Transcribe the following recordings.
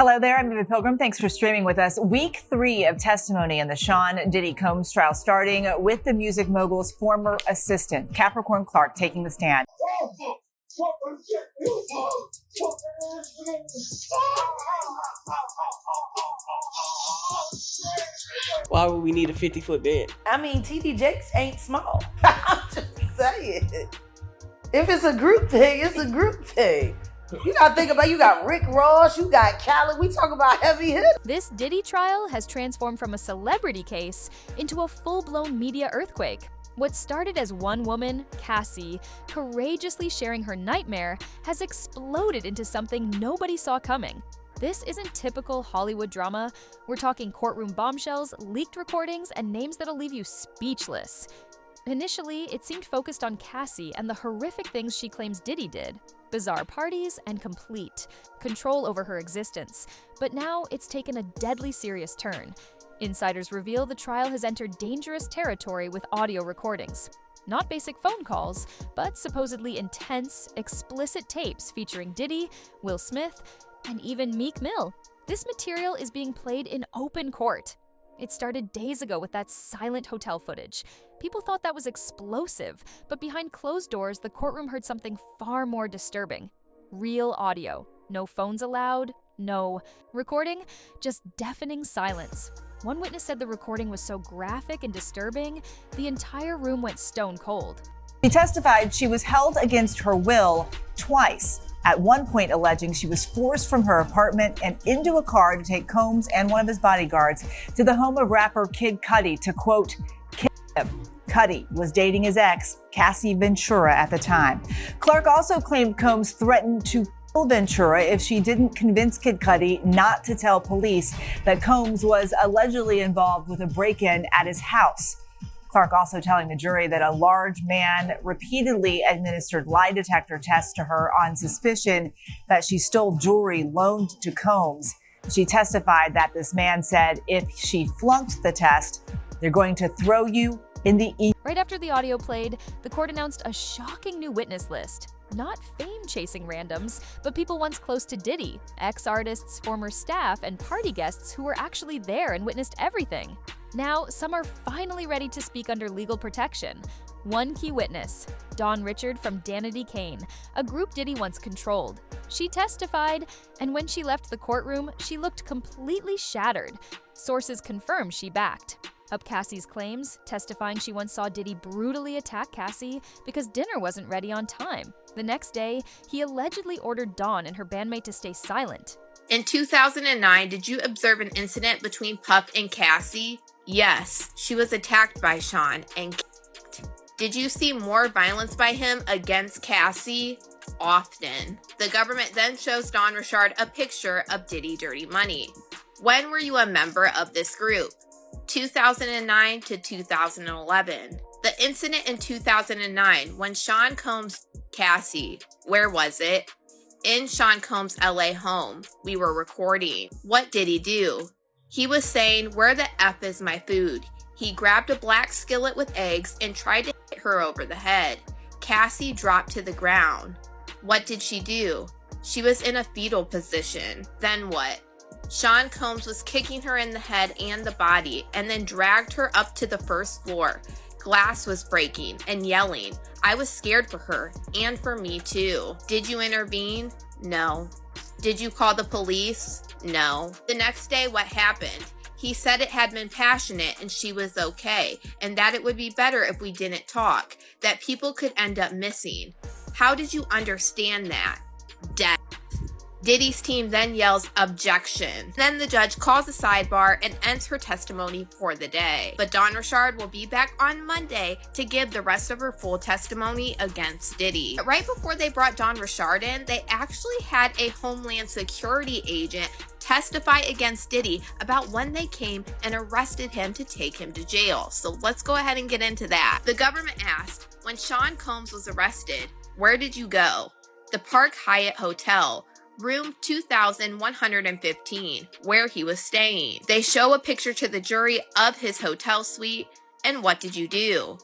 Hello there, I'm Eva Pilgrim. Thanks for streaming with us. Week 3 of testimony in the Sean Diddy Combs trial, starting with the music mogul's former assistant, Capricorn Clark, taking the stand. Why would we need a 50-foot bed? I mean, TD Jakes ain't small. I'm just saying. If it's a group thing, it's a group thing. You gotta think about, you got Rick Ross, you got Khaled, we talk about heavy hit. This Diddy trial has transformed from a celebrity case into a full-blown media earthquake. What started as one woman, Cassie, courageously sharing her nightmare has exploded into something nobody saw coming. This isn't typical Hollywood drama. We're talking courtroom bombshells, leaked recordings, and names that'll leave you speechless. Initially, it seemed focused on Cassie and the horrific things she claims Diddy did. Bizarre parties and complete control over her existence. But now it's taken a deadly serious turn. Insiders reveal the trial has entered dangerous territory with audio recordings. Not basic phone calls, but supposedly intense, explicit tapes featuring Diddy, Will Smith, and even Meek Mill. This material is being played in open court. It started days ago with that silent hotel footage. People thought that was explosive, but behind closed doors, the courtroom heard something far more disturbing. Real audio. No phones allowed, no recording, just deafening silence. One witness said the recording was so graphic and disturbing, the entire room went stone cold. She testified she was held against her will twice. At one point alleging she was forced from her apartment and into a car to take Combs and one of his bodyguards to the home of rapper Kid Cudi to, quote, kill him. Cudi was dating his ex, Cassie Ventura, at the time. Clark also claimed Combs threatened to kill Ventura if she didn't convince Kid Cudi not to tell police that Combs was allegedly involved with a break-in at his house. Clark also telling the jury that a large man repeatedly administered lie detector tests to her on suspicion that she stole jewelry loaned to Combs. She testified that this man said if she flunked the test, they're going to throw you in the Right after the audio played, the court announced a shocking new witness list. Not fame-chasing randoms, but people once close to Diddy, ex-artists, former staff, and party guests who were actually there and witnessed everything. Now, some are finally ready to speak under legal protection. One key witness, Dawn Richard from Danity Kane, a group Diddy once controlled. She testified, and when she left the courtroom, she looked completely shattered. Sources confirm she backed up Cassie's claims, testifying she once saw Diddy brutally attack Cassie because dinner wasn't ready on time. The next day, he allegedly ordered Dawn and her bandmate to stay silent. In 2009, did you observe an incident between Puff and Cassie? Yes, she was attacked by Sean and kicked. Did you see more violence by him against Cassie? Often. The government then shows Dawn Richard a picture of Diddy Dirty Money. When were you a member of this group? 2009 to 2011. The incident in 2009 when Sean Combs Cassie, where was it? In Sean Combs' LA home. We were recording. What did he do? He was saying, "Where the F is my food?" He grabbed a black skillet with eggs and tried to hit her over the head. Cassie dropped to the ground. What did she do? She was in a fetal position. Then what? Sean Combs was kicking her in the head and the body and then dragged her up to the first floor. Glass was breaking and yelling. I was scared for her and for me too. Did you intervene? No. Did you call the police? No. The next day, what happened? He said it had been passionate and she was okay, and that it would be better if we didn't talk, that people could end up missing. How did you understand that? Death. Diddy's team then yells, objection. Then the judge calls a sidebar and ends her testimony for the day. But Dawn Richard will be back on Monday to give the rest of her full testimony against Diddy. But right before they brought Dawn Richard in, they actually had a Homeland Security agent testify against Diddy about when they came and arrested him to take him to jail. So let's go ahead and get into that. The government asked, when Sean Combs was arrested, where did you go? The Park Hyatt Hotel, room 2115, where he was staying. They show a picture to the jury of his hotel suite, and what did you do?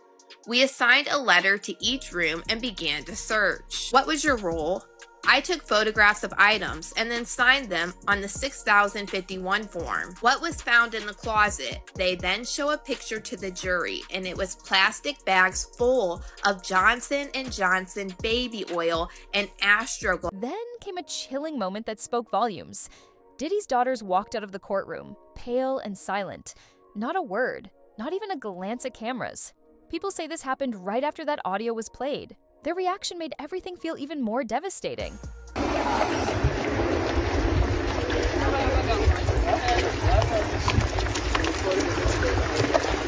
We assigned a letter to each room and began to search. What was your role? I took photographs of items and then signed them on the 6051 form. What was found in the closet? They then show a picture to the jury, and it was plastic bags full of Johnson & Johnson baby oil and Astroglide. Then came a chilling moment that spoke volumes. Diddy's daughters walked out of the courtroom, pale and silent. Not a word, not even a glance at cameras. People say this happened right after that audio was played. Their reaction made everything feel even more devastating.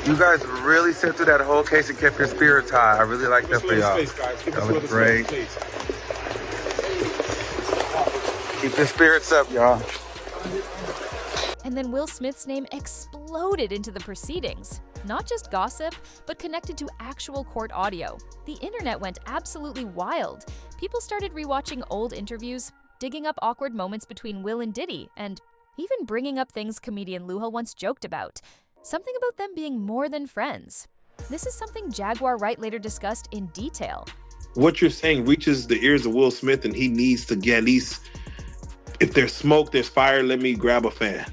You guys really sat through that whole case and kept your spirits high. I really like that for y'all. That was great. Keep your spirits up, y'all. And then Will Smith's name exploded into the proceedings. Not just gossip, but connected to actual court audio. The internet went absolutely wild. People started rewatching old interviews, digging up awkward moments between Will and Diddy, and even bringing up things comedian Luha once joked about. Something about them being more than friends. This is something Jaguar Wright later discussed in detail. What you're saying reaches the ears of Will Smith, and he needs to get at least, if there's smoke, there's fire, let me grab a fan.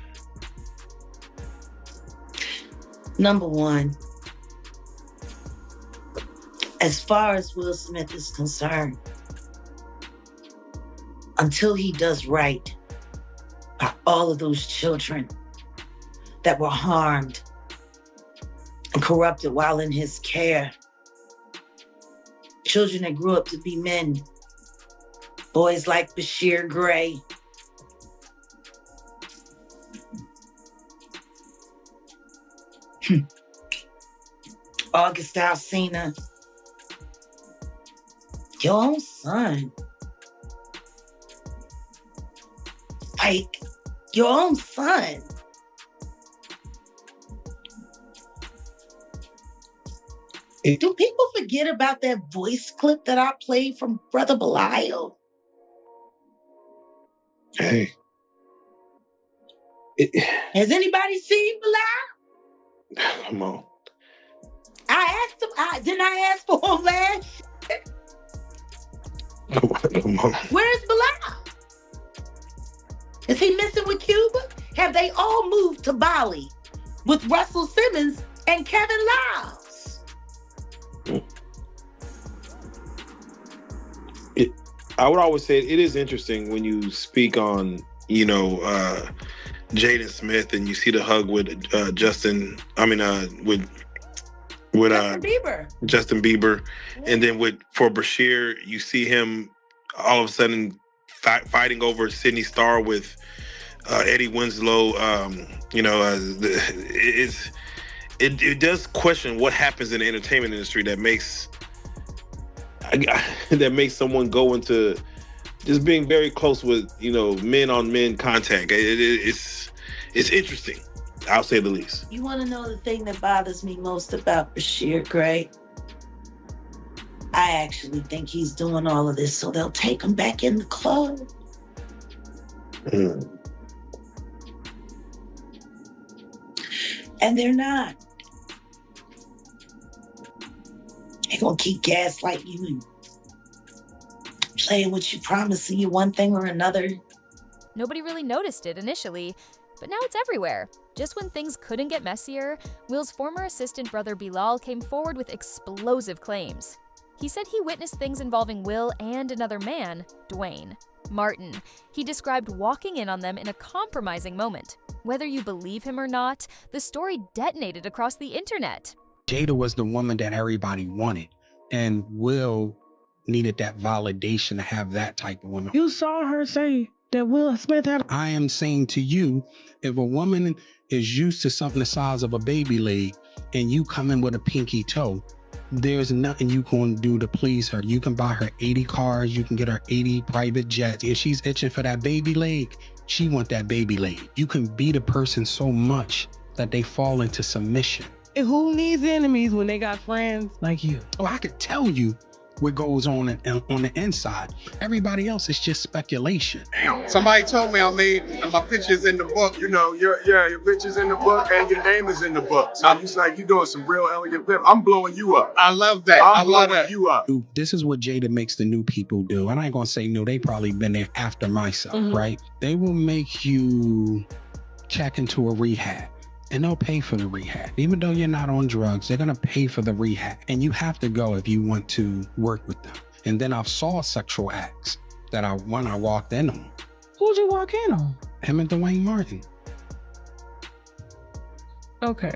Number one, as far as Will Smith is concerned, until he does right by all of those children that were harmed and corrupted while in his care, children that grew up to be men, boys like Bashir Gray, August Alsina, your own son. Like, your own son. Do people forget about that voice clip that I played from Brother Belial? Hey. Has anybody seen Belial? Come on. I asked him, didn't I ask for him last? Come on. Where's Belial? Is he missing with Cuba? Have they all moved to Bali with Russell Simmons and Kevin Lyles? I would always say it is interesting when you speak on, Jaden Smith and you see the hug with with Justin Bieber. And then for Bashir, you see him all of a sudden fighting over Sydney Starr with Eddie Winslow. It does question what happens in the entertainment industry that makes someone go into just being very close with men on men contact. It's interesting, I'll say the least. You want to know the thing that bothers me most about Bashir Gray? I actually think he's doing all of this so they'll take him back in the club. And they're not. They're gonna keep gaslighting you and playing with you, promising you one thing or another. Nobody really noticed it initially, but now it's everywhere. Just when things couldn't get messier, Will's former assistant brother Bilal came forward with explosive claims. He said he witnessed things involving Will and another man, Dwayne Martin. He described walking in on them in a compromising moment. Whether you believe him or not, the story detonated across the internet. Jada was the woman that everybody wanted, and Will needed that validation to have that type of woman. You saw her say that Will Smith had... I am saying to you, if a woman is used to something the size of a baby leg and you come in with a pinky toe, there's nothing you can do to please her. You can buy her 80 cars, you can get her 80 private jets. If she's itching for that baby leg, she want that baby leg. You can beat a person so much that they fall into submission. Who needs enemies when they got friends like you? Oh, I could tell you what goes on the inside. Everybody else is just speculation. Somebody told me my picture's in the book. You know, your picture's in the book and your name is in the book. So I'm just like, you're doing some real elegant flip. I'm blowing you up. I love that. I'm blowing you up. This is what Jada makes the new people do. And I ain't gonna say new, they probably been there after myself, right? They will make you check into a rehab. And they'll pay for the rehab. Even though you're not on drugs, they're gonna pay for the rehab. And you have to go if you want to work with them. And then I saw sexual acts that I walked in on. Who'd you walk in on? Him and Dwayne Martin. Okay.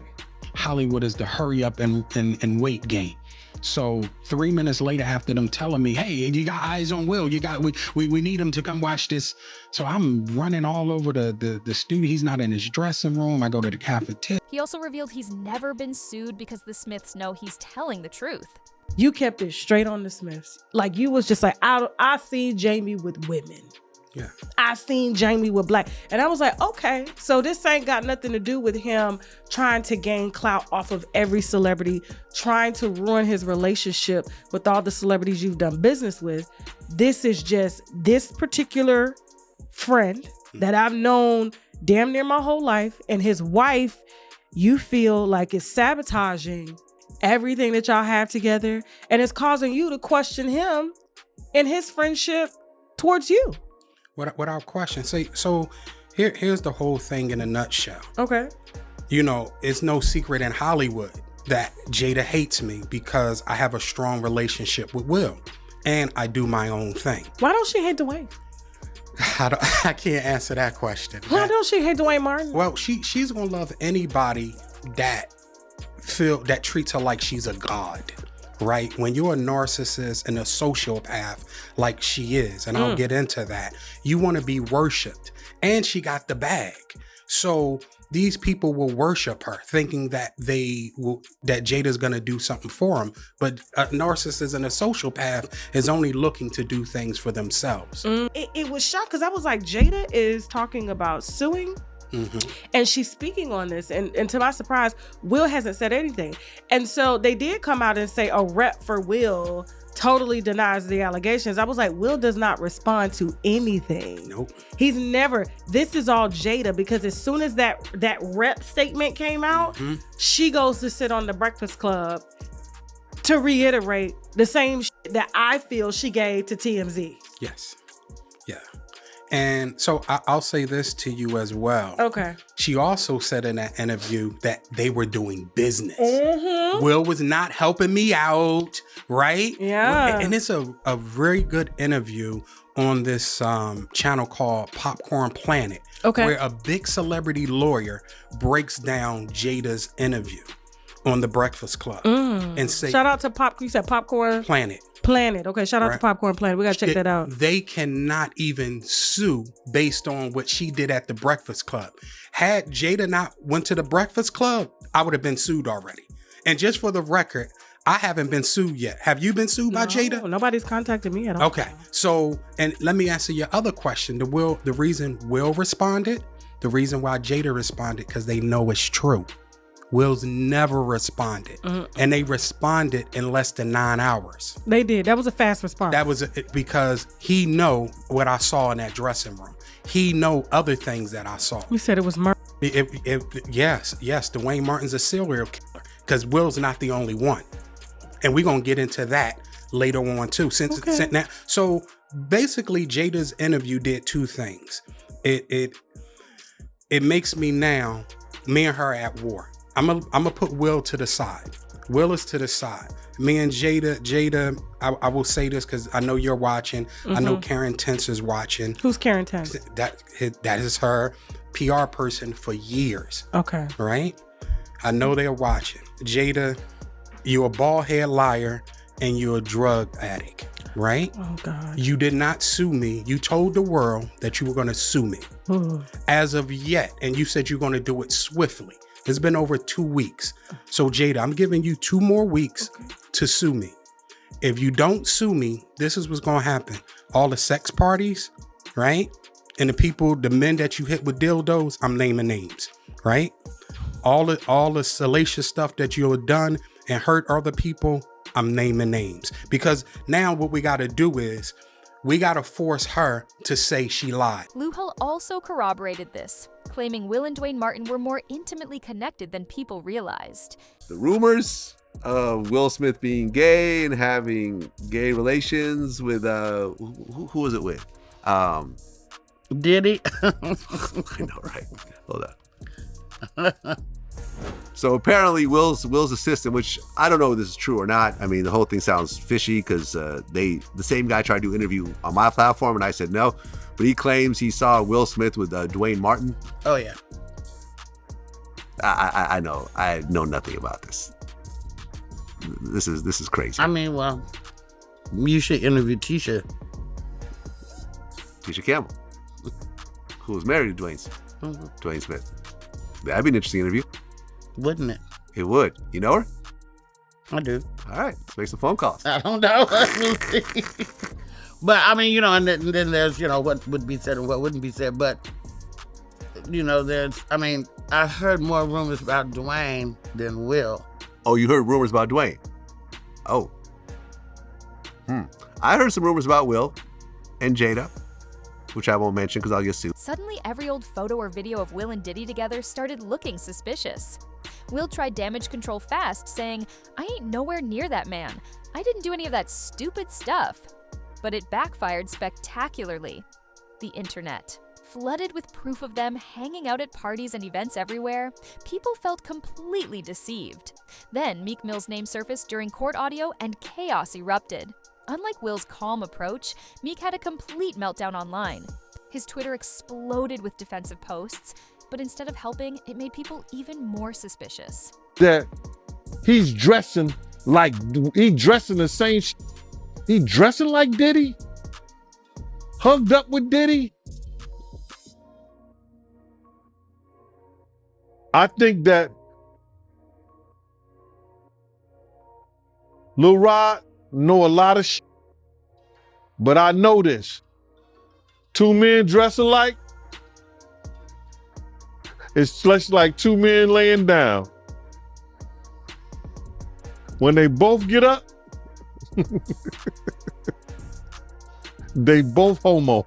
Hollywood is the hurry up and wait game. So 3 minutes later, after them telling me, hey, you got eyes on Will, we need him to come watch this. So I'm running all over the studio. He's not in his dressing room. I go to the cafeteria. He also revealed he's never been sued because the Smiths know he's telling the truth. You kept it straight on the Smiths. Like you was just like, I seen Jamie with women. Yeah. I seen Jamie with black. And I was like, okay, so this ain't got nothing to do with him trying to gain clout off of every celebrity, trying to ruin his relationship with all the celebrities you've done business with. This is just this particular friend that I've known damn near my whole life, and his wife, you feel like is sabotaging everything that y'all have together, and it's causing you to question him and his friendship towards you. Without question. So here's the whole thing in a nutshell. Okay. You know, it's no secret in Hollywood that Jada hates me because I have a strong relationship with Will and I do my own thing. Why don't she hate Dwayne? I can't answer that question. Why don't she hate Dwayne Martin? Well, she's gonna love anybody that treats her like she's a god. Right? When you're a narcissist and a sociopath like she is, and I'll get into that, you want to be worshipped. And she got the bag. So these people will worship her, thinking that that Jada's going to do something for them. But a narcissist and a sociopath is only looking to do things for themselves. It was shocked because I was like, Jada is talking about suing. And she's speaking on this, and to my surprise, Will hasn't said anything. And so they did come out and say a rep for Will totally denies the allegations. I was like, Will does not respond to anything. Nope. He's never. This is all Jada, because as soon as that rep statement came out, she goes to sit on the Breakfast Club to reiterate the same that I feel she gave to TMZ. Yes. Yeah. And so I'll say this to you as well. Okay. She also said in that interview that they were doing business. Will was not helping me out, right? Yeah. And it's a very good interview on this channel called Popcorn Planet. Okay. Where a big celebrity lawyer breaks down Jada's interview on the Breakfast Club. And say, shout out to you said Popcorn Planet. Okay, shout out to Popcorn Planet. We gotta check that out. They cannot even sue based on what she did at the Breakfast Club. Had Jada not went to the Breakfast Club, I would have been sued already. And just for the record, I haven't been sued yet. Have you been sued by Jada? Nobody's contacted me at all. Okay, so, and let me answer your other question. The reason Will responded, the reason why Jada responded, because they know it's true. Will's never responded. And they responded in less than 9 hours. They did. That was a fast response. That was because he know what I saw in that dressing room. He know other things that I saw. You said it was murder. Yes. Dwayne Martin's a serial killer, because Will's not the only one. And we're going to get into that later on too. So basically Jada's interview did two things. It makes me now, me and her at war. I'm gonna put Will to the side. Will is to the side. Me and Jada, I will say this because I know you're watching. I know Karen Tense is watching. Who's Karen Tense? That is her PR person for years. Okay. Right? I know they're watching. Jada, you're a bald head liar and you're a drug addict. Right? Oh God. You did not sue me. You told the world that you were going to sue me. As of yet, and you said you're going to do it swiftly. It's been over 2 weeks. So Jada, I'm giving you 2 more weeks to sue me. If you don't sue me, this is what's going to happen. All the sex parties, right? And the men that you hit with dildos, I'm naming names, right? All the salacious stuff that you have done and hurt other people, I'm naming names. Because now what we got to do is we got to force her to say she lied. Luhal also corroborated this, claiming Will and Dwayne Martin were more intimately connected than people realized. The rumors of Will Smith being gay and having gay relations with, who was it with? Diddy. I know, right? Hold on. So apparently Will's assistant, which I don't know if this is true or not. I mean, the whole thing sounds fishy because the same guy tried to interview on my platform and I said no, but he claims he saw Will Smith with Dwayne Martin. Oh yeah. I know nothing about this. This is crazy. I mean, well, you should interview Tisha Campbell, who was married to Dwayne Smith. That'd be an interesting interview. Wouldn't it? It would. You know her? I do. All right, let's make some phone calls. I don't know. But I mean, and then there's, what would be said and what wouldn't be said. But, I heard more rumors about Dwayne than Will. Oh, you heard rumors about Dwayne? Oh. I heard some rumors about Will and Jada, which I won't mention because I'll get sued. Suddenly, every old photo or video of Will and Diddy together started looking suspicious. Will tried damage control fast, saying, "I ain't nowhere near that man. I didn't do any of that stupid stuff." But it backfired spectacularly. The internet. Flooded with proof of them hanging out at parties and events everywhere, people felt completely deceived. Then Meek Mill's name surfaced during court audio and chaos erupted. Unlike Will's calm approach, Meek had a complete meltdown online. His Twitter exploded with defensive posts, but instead of helping, it made people even more suspicious. That he's dressing the same he dressing like Diddy? Hugged up with Diddy? I think that Lil Rod know a lot of shit, but I know this. Two men dress alike, it's just like two men laying down. When they both get up, they both homos.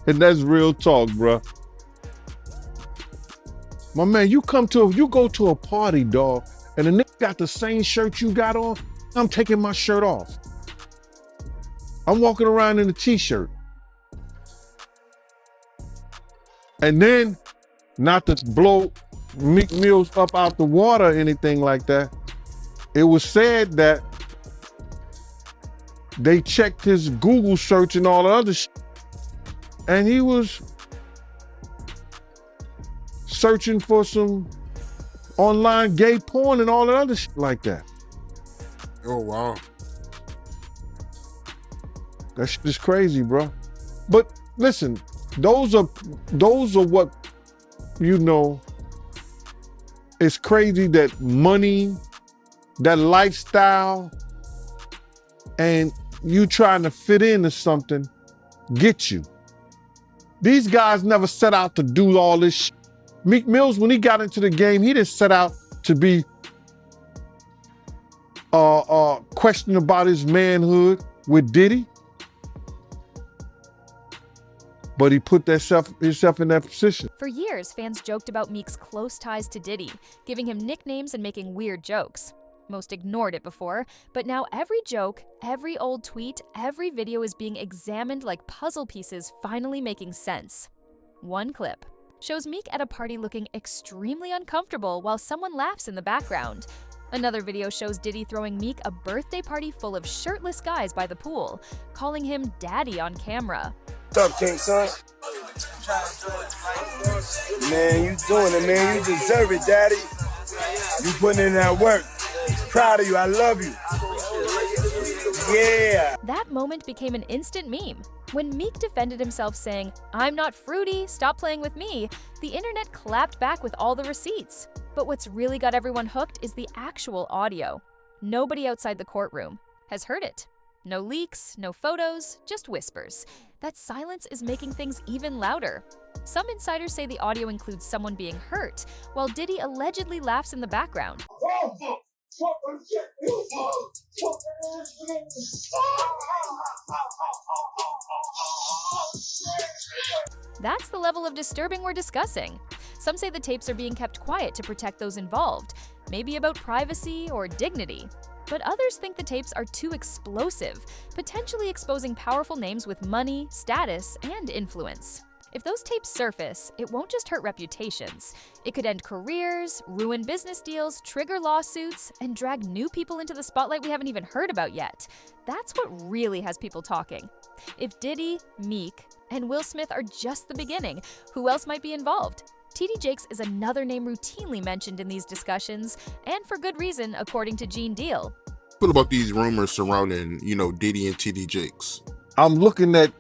And that's real talk, bruh. My man, you go to a party, dog, and the nigga got the same shirt you got on, I'm taking my shirt off. I'm walking around in a t-shirt. And then, not to blow Meek Mill up out the water or anything like that, it was said that they checked his Google search and all the other shit, and he was searching for some online gay porn and all the other shit like that. Oh, wow. That shit is crazy, bro. But listen, those are what, it's crazy that money, that lifestyle, and you trying to fit into something get you. These guys never set out to do all this shit. Meek Mills, when he got into the game, he didn't set out to be questioning about his manhood with Diddy. But he put himself in that position. For years, fans joked about Meek's close ties to Diddy, giving him nicknames and making weird jokes. Most ignored it before, but now every joke, every old tweet, every video is being examined like puzzle pieces finally making sense. One clip shows Meek at a party looking extremely uncomfortable while someone laughs in the background. Another video shows Diddy throwing Meek a birthday party full of shirtless guys by the pool, calling him daddy on camera. What's up, King Son? Man, you doing it, man. You deserve it, daddy. You putting in that work. Proud of you. I love you. Yeah. That moment became an instant meme. When Meek defended himself saying, "I'm not fruity, stop playing with me," the internet clapped back with all the receipts. But what's really got everyone hooked is the actual audio. Nobody outside the courtroom has heard it. No leaks, no photos, just whispers. That silence is making things even louder. Some insiders say the audio includes someone being hurt, while Diddy allegedly laughs in the background. That's the level of disturbing we're discussing. Some say the tapes are being kept quiet to protect those involved, maybe about privacy or dignity. But others think the tapes are too explosive, potentially exposing powerful names with money, status, and influence. If those tapes surface, it won't just hurt reputations. It could end careers, ruin business deals, trigger lawsuits, and drag new people into the spotlight we haven't even heard about yet. That's what really has people talking. If Diddy, Meek, and Will Smith are just the beginning, who else might be involved? TD Jakes is another name routinely mentioned in these discussions, and for good reason, according to Gene Deal. What about these rumors surrounding, Diddy and TD Jakes? I'm looking at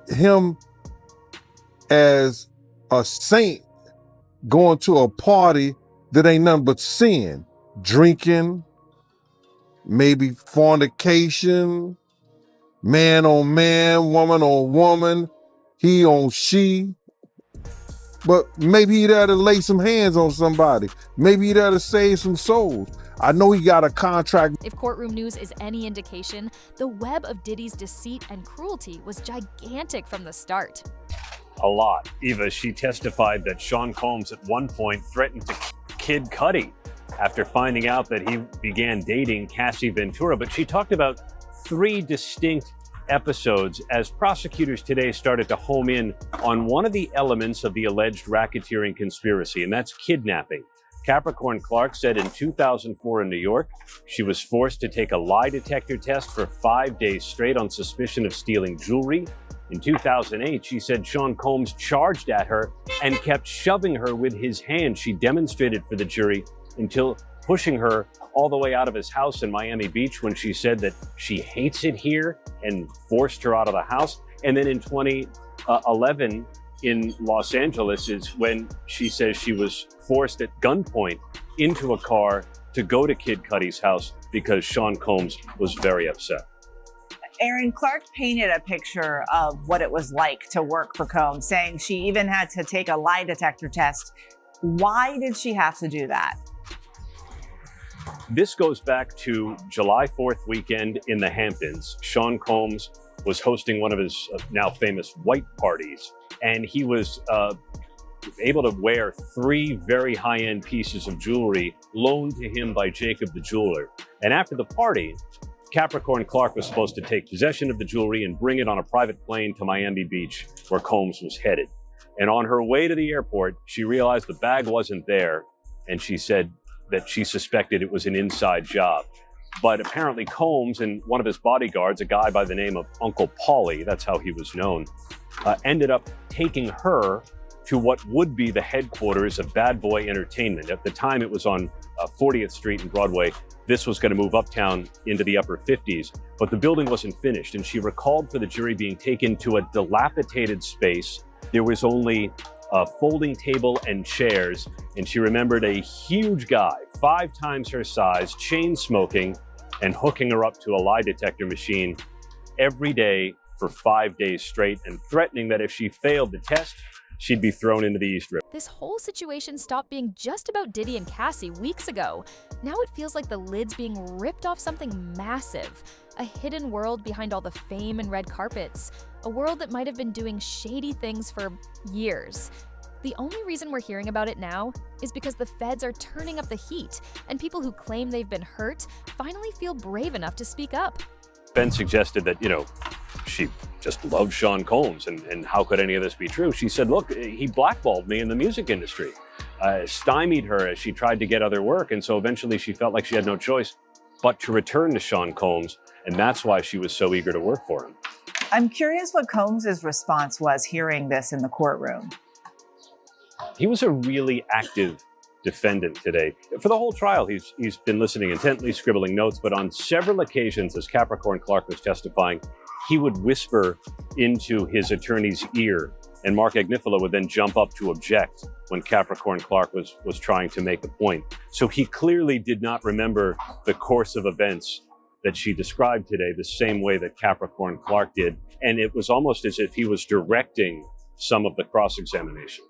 him as a saint going to a party that ain't nothing but sin. Drinking, maybe fornication, man on man, woman on woman, he on she. But maybe he'd have to lay some hands on somebody. Maybe he'd have to save some souls. I know he got a contract. If Courtroom News is any indication, the web of Diddy's deceit and cruelty was gigantic from the start. A lot. Eva, she testified that Sean Combs at one point threatened to Kid Cudi after finding out that he began dating Cassie Ventura. But she talked about 3 distinct episodes as prosecutors today started to home in on one of the elements of the alleged racketeering conspiracy, and that's kidnapping. Capricorn Clark said in 2004 in New York, she was forced to take a lie detector test for 5 days straight on suspicion of stealing jewelry. In 2008, she said Sean Combs charged at her and kept shoving her with his hand. She demonstrated for the jury until pushing her all the way out of his house in Miami Beach when she said that she hates it here and forced her out of the house. And then in 2011 in Los Angeles is when she says she was forced at gunpoint into a car to go to Kid Cudi's house because Sean Combs was very upset. Aaron, Clark painted a picture of what it was like to work for Combs, saying she even had to take a lie detector test. Why did she have to do that? This goes back to July 4th weekend in the Hamptons. Sean Combs was hosting one of his now famous white parties, and he was able to wear 3 very high-end pieces of jewelry loaned to him by Jacob the jeweler. And after the party, Capricorn Clark was supposed to take possession of the jewelry and bring it on a private plane to Miami Beach, where Combs was headed. And on her way to the airport, she realized the bag wasn't there, and she said that she suspected it was an inside job. But apparently Combs and one of his bodyguards, a guy by the name of Uncle Paulie, that's how he was known, ended up taking her to what would be the headquarters of Bad Boy Entertainment. At the time, it was on 40th Street and Broadway. This was going to move uptown into the upper 50s, but the building wasn't finished. And she recalled for the jury being taken to a dilapidated space. There was only a folding table and chairs, and she remembered a huge guy, 5 times her size, chain smoking and hooking her up to a lie detector machine every day for 5 days straight, and threatening that if she failed the test, she'd be thrown into the East River. This whole situation stopped being just about Diddy and Cassie weeks ago. Now it feels like the lid's being ripped off something massive. A hidden world behind all the fame and red carpets. A world that might have been doing shady things for years. The only reason we're hearing about it now is because the feds are turning up the heat, and people who claim they've been hurt finally feel brave enough to speak up. Ben suggested that, she just loved Sean Combs, and how could any of this be true? She said, look, he blackballed me in the music industry, stymied her as she tried to get other work, and so eventually she felt like she had no choice but to return to Sean Combs, and that's why she was so eager to work for him. I'm curious what Combs' response was hearing this in the courtroom. He was a really active defendant today. For the whole trial, he's been listening intently, scribbling notes, but on several occasions as Capricorn Clark was testifying, he would whisper into his attorney's ear, and Mark Agnifilo would then jump up to object when Capricorn Clark was trying to make a point. So he clearly did not remember the course of events that she described today the same way that Capricorn Clark did. And it was almost as if he was directing some of the cross-examination.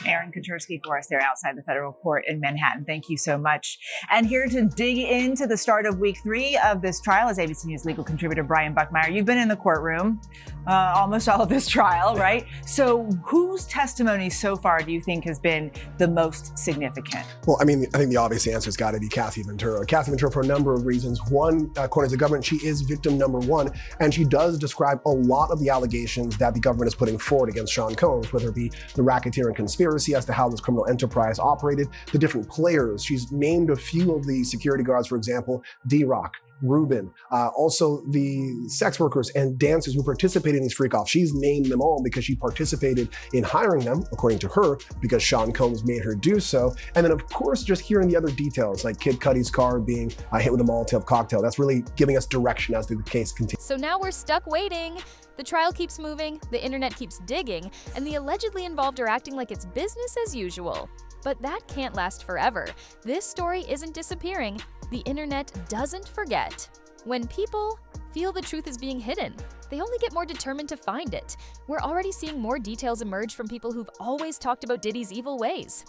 Aaron Kotursky for us there outside the federal court in Manhattan. Thank you so much. And here to dig into the start of week 3 of this trial is ABC News legal contributor Brian Buckmeyer. You've been in the courtroom almost all of this trial, right? So whose testimony so far do you think has been the most significant? Well, I think the obvious answer has got to be Cassie Ventura. Cassie Ventura for a number of reasons. One, according to the government, she is victim number 1, and she does describe a lot of the allegations that the government is putting forward against Sean Combs, whether it be the racketeering conspiracy as to how this criminal enterprise operated, the different players. She's named a few of the security guards, for example, D-Rock, Ruben, also the sex workers and dancers who participated in these freak-offs. She's named them all because she participated in hiring them, according to her, because Sean Combs made her do so. And then, of course, just hearing the other details, like Kid Cudi's car being hit with a Molotov cocktail. That's really giving us direction as the case continues. So now we're stuck waiting. The trial keeps moving, the internet keeps digging, and the allegedly involved are acting like it's business as usual. But that can't last forever. This story isn't disappearing. The internet doesn't forget. When people feel the truth is being hidden, they only get more determined to find it. We're already seeing more details emerge from people who've always talked about Diddy's evil ways.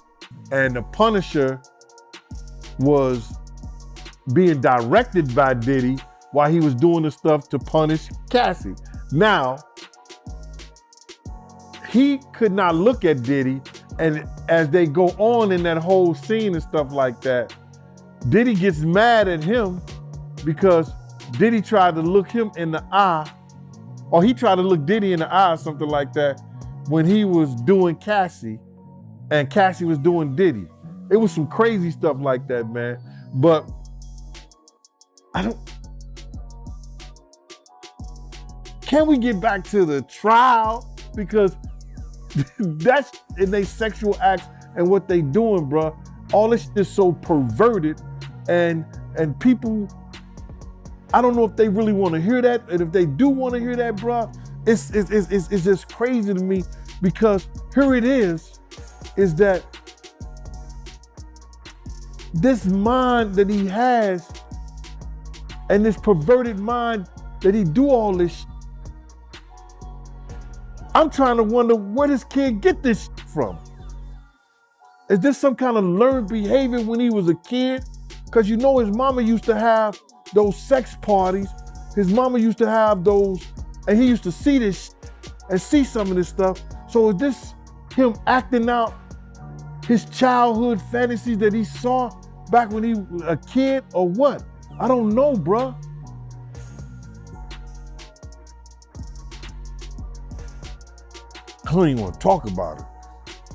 And the Punisher was being directed by Diddy while he was doing the stuff to punish Cassie. Now, he could not look at Diddy, and as they go on in that whole scene and stuff like that, Diddy gets mad at him because Diddy tried to look him in the eye, or he tried to look Diddy in the eye or something like that when he was doing Cassie and Cassie was doing Diddy. It was some crazy stuff like that, man. But can we get back to the trial? Because that's in their sexual acts and what they doing, bruh. All this is so perverted, and people, I don't know if they really want to hear that, and if they do want to hear that, bruh, it's just crazy to me, because here it is that this mind that he has and this perverted mind that he do all this shit. I'm trying to wonder where this kid get this shit from. Is this some kind of learned behavior when he was a kid? Because you know his mama used to have those sex parties. His mama used to have those, and he used to see this and see some of this stuff. So is this him acting out his childhood fantasies that he saw back when he was a kid, or what? I don't know, bruh. I don't even want to talk about it.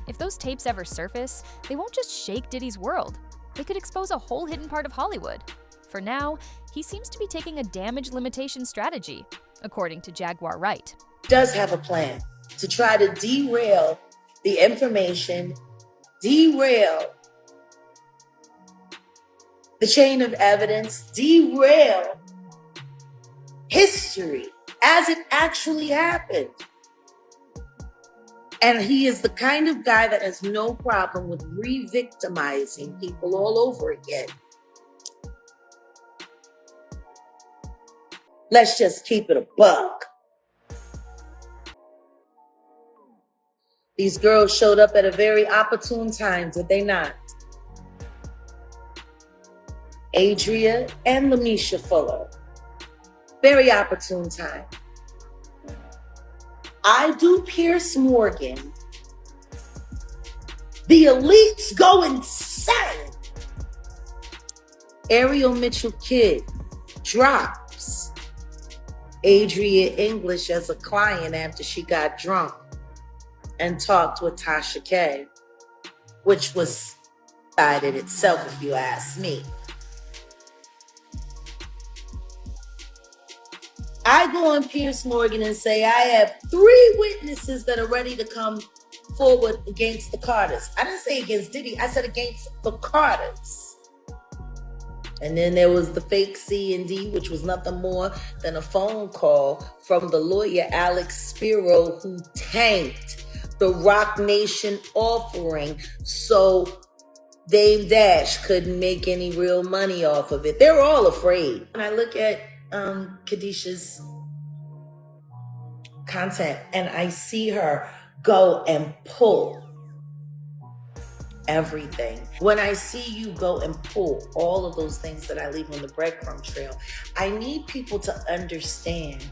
If those tapes ever surface, they won't just shake Diddy's world. They could expose a whole hidden part of Hollywood. For now, he seems to be taking a damage limitation strategy, according to Jaguar Wright. Does have a plan to try to derail the information, derail the chain of evidence, derail history as it actually happened. And he is the kind of guy that has no problem with re-victimizing people all over again. Let's just keep it a buck. These girls showed up at a very opportune time, did they not? Adria and Lamisha Fuller. Very opportune time. I do Pierce Morgan. The elites go insane. Ariel Mitchell Kidd drops Adria English as a client after she got drunk and talked with Tasha K, which was bad in itself, if you ask me. I go on Pierce Morgan and say, I have 3 witnesses that are ready to come forward against the Carters. I didn't say against Diddy, I said against the Carters. And then there was the fake C&D, which was nothing more than a phone call from the lawyer Alex Spiro, who tanked the Rock Nation offering so Dame Dash couldn't make any real money off of it. They're all afraid. When I look at Khadisha's content and I see her go and pull everything. When I see you go and pull all of those things that I leave on the breadcrumb trail, I need people to understand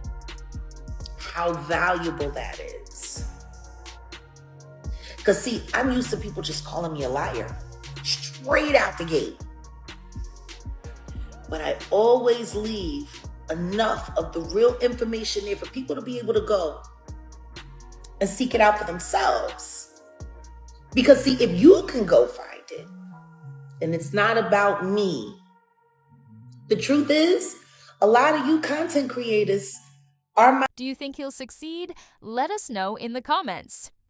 how valuable that is. Because see, I'm used to people just calling me a liar straight out the gate. But I always leave enough of the real information there for people to be able to go and seek it out for themselves. Because see, if you can go find it, and it's not about me. The truth is, a lot of you content creators are Do you think he'll succeed? Let us know in the comments.